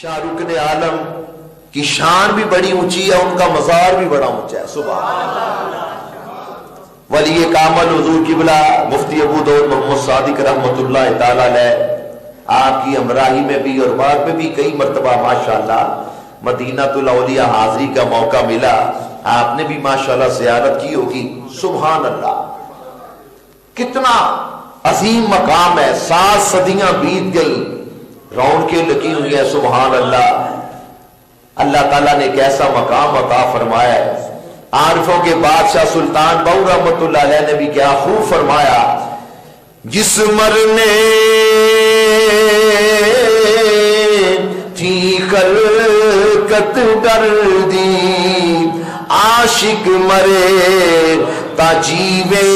شاہ رکن عالم کی شان بھی بڑی اونچی ہے، ان کا مزار بھی بڑا اونچا ہے. سبحان اللہ. ولی کامل حضور قبلہ مفتی ابو داؤد محمد صادق رحمۃ اللہ تعالی علیہ، آپ کی ہمراہی میں بھی اور بعد میں بھی کئی مرتبہ ماشاءاللہ مدینہ الاولیاء حاضری کا موقع ملا، آپ نے بھی ماشاءاللہ زیارت کی ہوگی. سبحان اللہ، کتنا عظیم مقام ہے. 7 صدیاں بیت گئی، رونقیں لگی ہوئی ہیں. سبحان اللہ. اللہ تعالیٰ نے ایک ایسا مقام عطا فرمایا ہے. عارفوں کے بادشاہ سلطان بہو رحمۃ اللہ علیہ نے بھی کیا خوب فرمایا، جس مرنے تھی خلقت دردی، عاشق مرے تا جیوے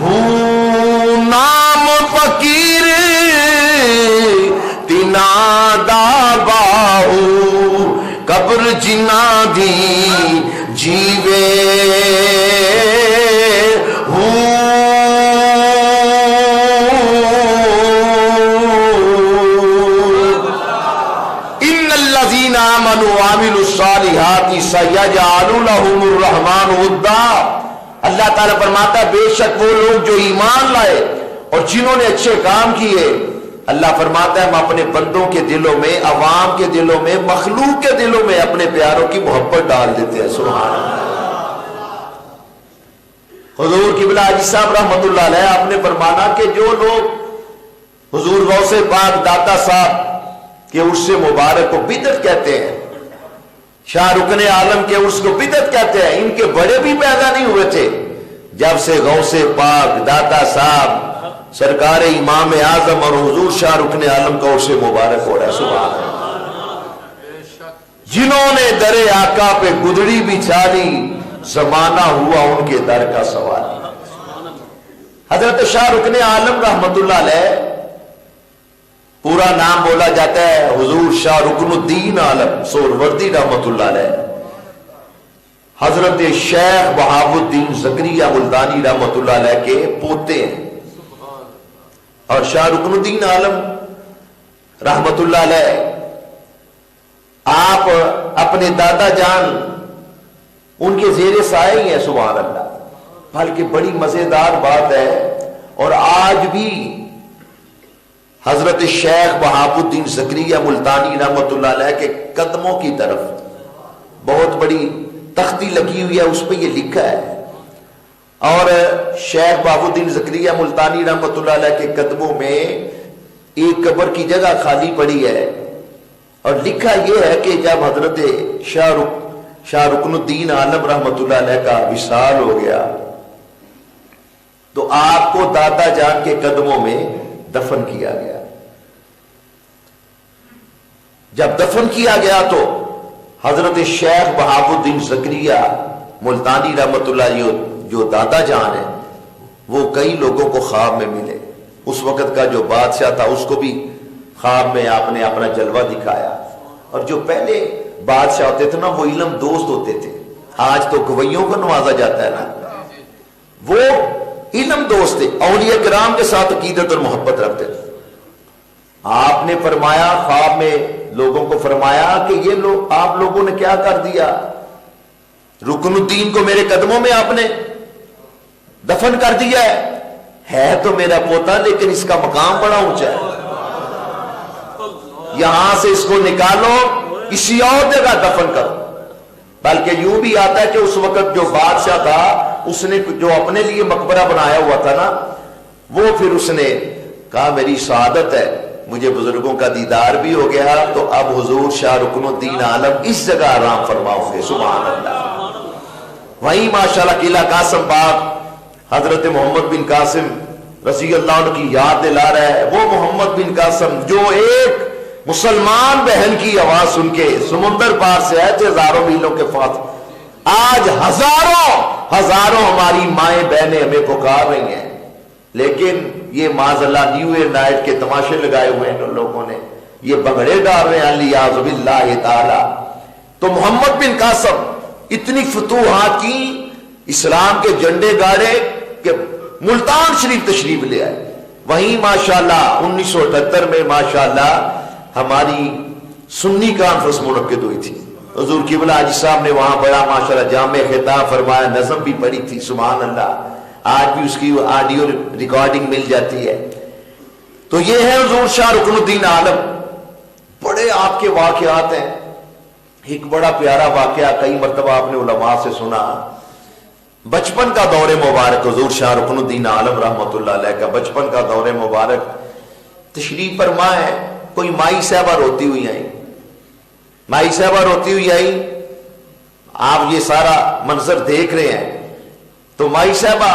ہوں، نام فقیر تینا داباؤ، قبر جنا دی جیوے ہوں. ان الذین آمنوا وعملوا الصالحات سیجعل لهم الرحمن ودا. اللہ تعالیٰ فرماتا ہے بے شک وہ لوگ جو ایمان لائے اور جنہوں نے اچھے کام کیے، اللہ فرماتا ہے ہم اپنے بندوں کے دلوں میں، عوام کے دلوں میں، مخلوق کے دلوں میں اپنے پیاروں کی محبت ڈال دیتے ہیں. سبحان اللہ. حضور قبلہ حاجی صاحب رحمۃ اللہ علیہ آپ نے فرمانا کہ جو لوگ حضور غوث پاک داتا صاحب کے عرس مبارک کو بدعت کہتے ہیں، شاہ رکن عالم کے عرس کو بدعت کہتے ہیں، ان کے بڑے بھی پیدا نہیں ہوئے تھے جب سے غوث پاک داتا صاحب سرکار امام اعظم اور حضور شاہ رکن عالم کا عرس مبارک ہو رہا ہے. سبحان اللہ. جنہوں نے در آقا پہ گدڑی بچھالی، زمانہ ہوا ان کے در کا سوال. حضرت شاہ رکن عالم رحمت اللہ علیہ، پورا نام بولا جاتا ہے حضور شاہ رکن الدین عالم سہروردی رحمت اللہ علیہ، حضرت شیخ بہاء الدین زکریا ملتانی رحمت اللہ علیہ کے پوتے ہیں. اور شاہ رکن الدین عالم رحمت اللہ علیہ آپ اپنے دادا جان ان کے زیر سائے ہی ہیں. سبحان اللہ. بلکہ بڑی مزیدار بات ہے، اور آج بھی حضرت شیخ بہاء الدین زکریا ملتانی رحمت اللہ علیہ کے قدموں کی طرف بہت بڑی تختی لگی ہوئی ہے، اس پہ یہ لکھا ہے، اور شیخ بہاء الدین زکریا ملتانی رحمت اللہ علیہ کے قدموں میں ایک قبر کی جگہ خالی پڑی ہے، اور لکھا یہ ہے کہ جب حضرت شاہ رکن الدین عالم رحمت اللہ علیہ کا وصال ہو گیا تو آپ کو دادا جان کے قدموں میں دفن کیا گیا. جب دفن کیا گیا تو حضرت شیخ بہاء الدین زکریا ملتانی رحمت اللہ علیہ جو دادا جان ہے وہ کئی لوگوں کو خواب میں ملے. اس وقت کا جو بادشاہ تھا اس کو بھی خواب میں آپ نے اپنا جلوہ دکھایا. اور جو پہلے بادشاہ ہوتے تھے نا وہ علم دوست ہوتے تھے، آج تو گویوں کو نوازا جاتا ہے نا، وہ علم دوست تھے، اولیاء کرام کے ساتھ عقیدت اور محبت رکھتے تھے. آپ نے فرمایا خواب میں لوگوں کو فرمایا کہ یہ لوگ آپ لوگوں نے کیا کر دیا، رکن الدین کو میرے قدموں میں آپ نے دفن کر دیا ہے تو میرا پوتا لیکن اس کا مقام بڑا اونچا ہے، یہاں سے اس کو نکالو کسی اور جگہ دفن کرو. بلکہ یوں بھی آتا ہے کہ اس وقت جو بادشاہ تھا اس نے جو اپنے لیے مقبرہ بنایا ہوا تھا نا، وہ پھر اس نے کہا میری سعادت ہے، مجھے بزرگوں کا دیدار بھی ہو گیا، تو اب حضور شاہ رکن الدین عالم اس جگہ آرام فرماؤ گے. سبحان اللہ. وہیں ماشاءاللہ قلعہ قاسم باغ حضرت محمد بن قاسم رضی اللہ عنہ کی یاد دلا رہا ہے. وہ محمد بن قاسم جو ایک مسلمان بہن کی آواز سن کے سمندر پار سے آئے تھے ہزاروں میلوں کے فاصلے، آج ہزاروں ہماری مائیں بہنیں ہمیں پکار رہی ہیں، لیکن یہ معاذ اللہ نیو ایئر نائٹ کے تماشے لگائے ہوئے ہیں ان لوگوں نے، یہ بگڑے ڈال رہے ہیں الیاذ باللہ تعالی. تو محمد بن قاسم اتنی فتوحات کی، اسلام کے جھنڈے گاڑے کہ ملتان شریف تشریف لے آئے. وہیں ماشاءاللہ 1978 میں ماشاءاللہ ہماری سنی کانفرنس منعقد ہوئی تھی، حضور قبلہ حاجی صاحب نے وہاں بڑا ماشاءاللہ جامع خطاب فرمایا، نظم بھی پڑھی تھی، سبحان اللہ، آج بھی اس کی آڈیو ریکارڈنگ مل جاتی ہے۔ تو یہ ہے حضور شاہ رکن الدین عالم، بڑے آپ کے واقعات ہیں۔ ایک بڑا پیارا واقعہ کئی مرتبہ آپ نے علماء سے سنا، بچپن کا دور مبارک حضور شاہ رکن الدین عالم رحمۃ اللہ علیہ کا بچپن کا دور مبارک تشریف فرما ہے۔ کوئی مائی صاحبہ روتی ہوئی آئی، مائی صاحبہ روتی ہوئی آئی، آپ یہ سارا منظر دیکھ رہے ہیں، تو مائی صاحبہ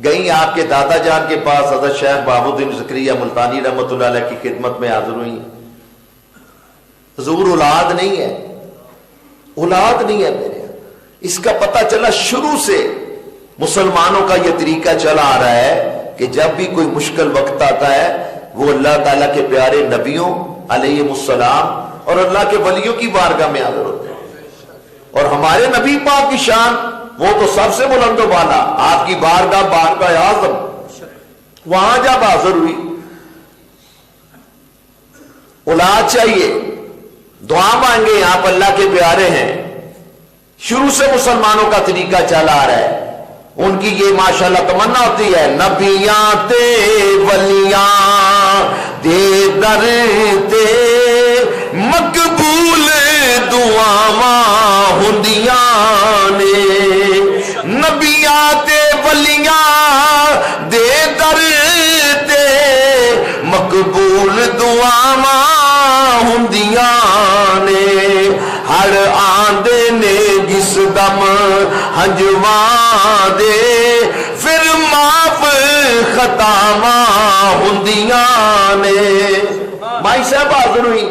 گئی آپ کے دادا جان کے پاس، حضرت شیخ بہاء الدین زکریا ملتانی رحمۃ اللہ علیہ کی خدمت میں حاضر ہوئی۔ حضور اولاد نہیں ہے، اولاد نہیں ہے میرے، اس کا پتہ چلا شروع سے مسلمانوں کا یہ طریقہ چلا آ رہا ہے کہ جب بھی کوئی مشکل وقت آتا ہے وہ اللہ تعالیٰ کے پیارے نبیوں علیہم السلام اور اللہ کے ولیوں کی بارگاہ میں حاضر ہوتے ہیں۔ اور ہمارے نبی پاک کی شان وہ تو سب سے بلند و بالا، آپ کی بارگاہ بارگاہ اعظم، وہاں جب حاضر ہوئی، اولاد چاہیے، دعا مانگے، آپ اللہ کے پیارے ہیں، شروع سے مسلمانوں کا طریقہ چلا آ رہا ہے۔ ان کی یہ ماشاءاللہ تمنا ہوتی ہے، نبیاں تے ولیاں دے در تے مقبول دعاواں ہوندیاں نے، نبیاں تے ولیاں دے در تے مقبول دعاواں ہوندیاں نے، ہر آندے نے جس دم ہنجواں دے پھر معاف خطاواں ہوندیاں نے۔ مائی صاحب حاضر ہوئی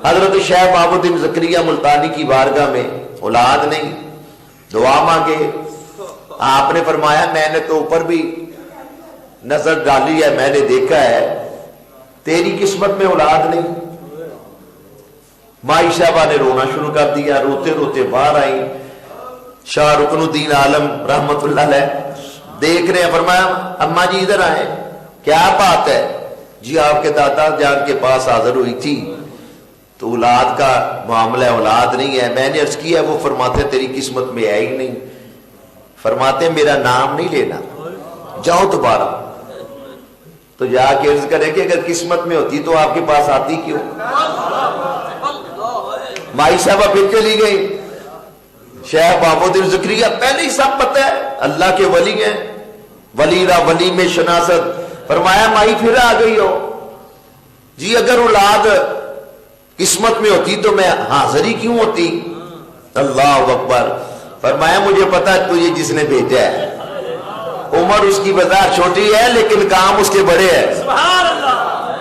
حضرت شیخ بہاء الدین زکریا ملتانی کی بارگاہ میں، اولاد نہیں، دعا مانگے۔ آپ نے فرمایا میں نے تو اوپر بھی نظر ڈالی ہے، میں نے دیکھا ہے تیری قسمت میں اولاد نہیں۔ مائی صاحبہ نے رونا شروع کر دیا، روتے روتے باہر آئی۔ شاہ رکن الدین عالم رحمت اللہ علیہ دیکھ رہے ہیں، فرمایا اماں جی ادھر آئے، کیا بات ہے؟ جی آپ کے دادا جان کے پاس حاضر ہوئی تھی تو اولاد کا معاملہ ہے، اولاد نہیں ہے۔ میں نے عرض کیا، وہ فرماتے تیری قسمت میں ہے ہی نہیں، فرماتے میرا نام نہیں لینا، جاؤ دوبارہ۔ تو جا کے عرض کرے کہ اگر قسمت میں ہوتی تو آپ کے پاس آتی کیوں؟ مائی صاحبہ پھر چلی گئی۔ شیخ بہاء الدین زکریا پہلے ہی سب پتہ ہے، اللہ کے ولی ہیں، ولی را ولی میں شناست۔ فرمایا مائی پھر آ گئی ہو؟ جی اگر اولاد قسمت میں ہوتی تو میں حاضر ہی کیوں ہوتی؟ اللہ اکبر۔ فرمایا مجھے پتا ہے تجھے جس نے بھیجا ہے، عمر اس کی بظاہر چھوٹی ہے لیکن کام اس کے بڑے ہیں،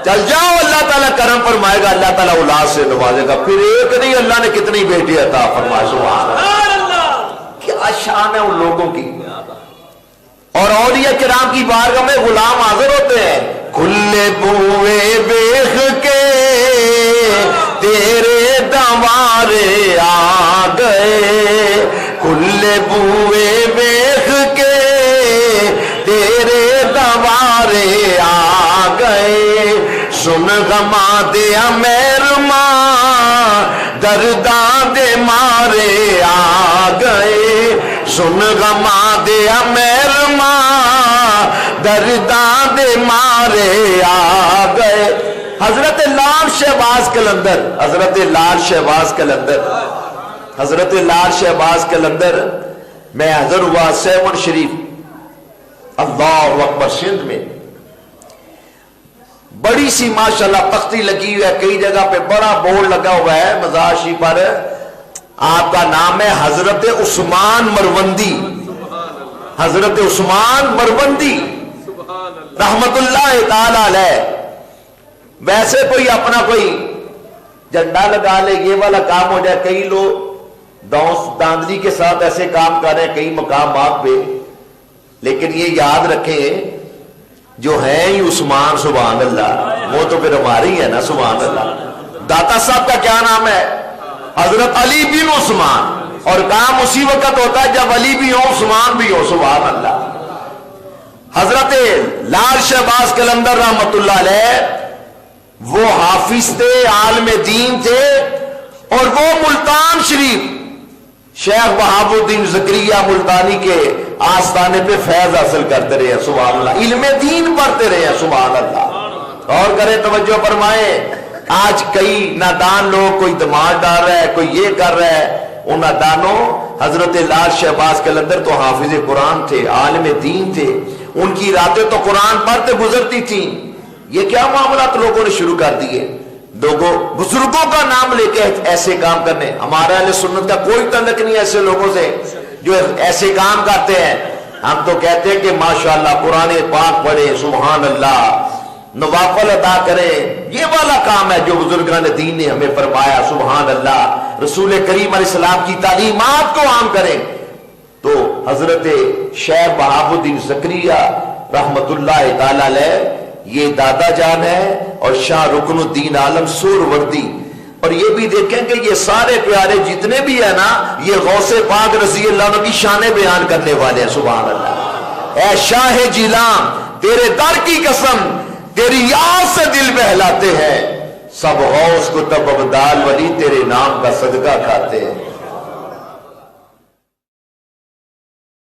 چل جاؤ، اللہ تعالیٰ کرم فرمائے گا، اللہ تعالیٰ اولاد سے نوازے گا۔ پھر ایک نہیں، اللہ نے کتنی بیٹی عطا فرمائے، سبحان اللہ۔ کیا شان ہے ان لوگوں کی۔ اور اولیاء کرام کی بارگاہ میں غلام حاضر ہوتے ہیں، کھلے بوئے بیخ کے تیرے دوارے آ گئے، کھلے بوئے بیخ کے تیرے دوارے آ گئے، سن غما دیا میرما درداں دے مارے آ گئے، سن غما دیا میرما درداں دے مارے آ گئے۔ حضرت لال شہباز قلندر، حضرت لال شہباز قلندر، حضرت لال شہباز قلندر میں حضر ہوا 7 شریف، اللہ اکبر، سندھ میں بڑی سی ماشاءاللہ تختی لگی ہوئی ہے، کئی جگہ پہ بڑا بورڈ لگا ہوا ہے مزار شریف پر، آپ کا نام ہے حضرت عثمان مروندی، حضرت عثمان مروندی رحمت اللہ تعالی علیہ۔ ویسے کوئی اپنا کوئی جھنڈا لگا لے، یہ والا کام ہو جائے، کئی لوگ داندلی کے ساتھ ایسے کام کر رہے ہیں کئی مقامات پہ، لیکن یہ یاد رکھیں جو ہے ہی عثمان، سبحان اللہ، وہ تو پھر ہماری ہے نا، سبحان اللہ۔ داتا صاحب کا کیا نام ہے؟ حضرت علی بن عثمان، اور کام اسی وقت ہوتا ہے جب علی بھی ہو عثمان بھی ہو، سبحان اللہ۔ حضرت لال شہباز قلندر رحمت اللہ علیہ وہ حافظ تھے، عالم دین تھے، اور وہ ملتان شریف شیخ وہاب الدین زکریا ملتانی کے آستانے پہ فیض حاصل کرتے رہے ہیں، سبحان اللہ، علم دین پڑھتے رہے ہیں، سبحان اللہ۔ اور کریں، توجہ فرمائیں، آج کئی نادان لوگ، کوئی دماغ ڈال رہا ہے، کوئی یہ کر رہا ہے، ان نادانوں حضرت لال شہباز قلندر تو حافظ قرآن تھے، عالم دین تھے، ان کی راتیں تو قرآن پڑھتے گزرتی تھیں۔ یہ کیا معاملات لوگوں نے شروع کر دیے؟ لوگوں بزرگوں کا نام لے کے ایسے کام کرنے۔ ہمارا اہل سنت کا کوئی تعلق نہیں ایسے لوگوں سے جو ایسے کام کرتے ہیں۔ ہم تو کہتے ہیں کہ ماشاءاللہ قرآن پاک پڑھے، سبحان اللہ، نوافل ادا کریں، یہ والا کام ہے جو بزرگان دین نے ہمیں فرمایا، سبحان اللہ، رسول کریم علیہ السلام کی تعلیمات کو عام کریں۔ تو حضرت شیخ وہاب الدین زکریا رحمت اللہ تعالی علیہ یہ دادا جان ہے، اور شاہ رکن الدین عالم سہروردی، اور یہ بھی دیکھیں کہ یہ سارے پیارے جتنے بھی ہیں نا، یہ غوث پاک رضی اللہ عنہ کی شانیں بیان کرنے والے ہیں، سبحان اللہ۔ اے شاہ جیلان، تیرے در کی قسم، تیری یاد سے دل بہلاتے ہیں، سب غوث کو تب ابدال ولی تیرے نام کا صدقہ کھاتے ہیں۔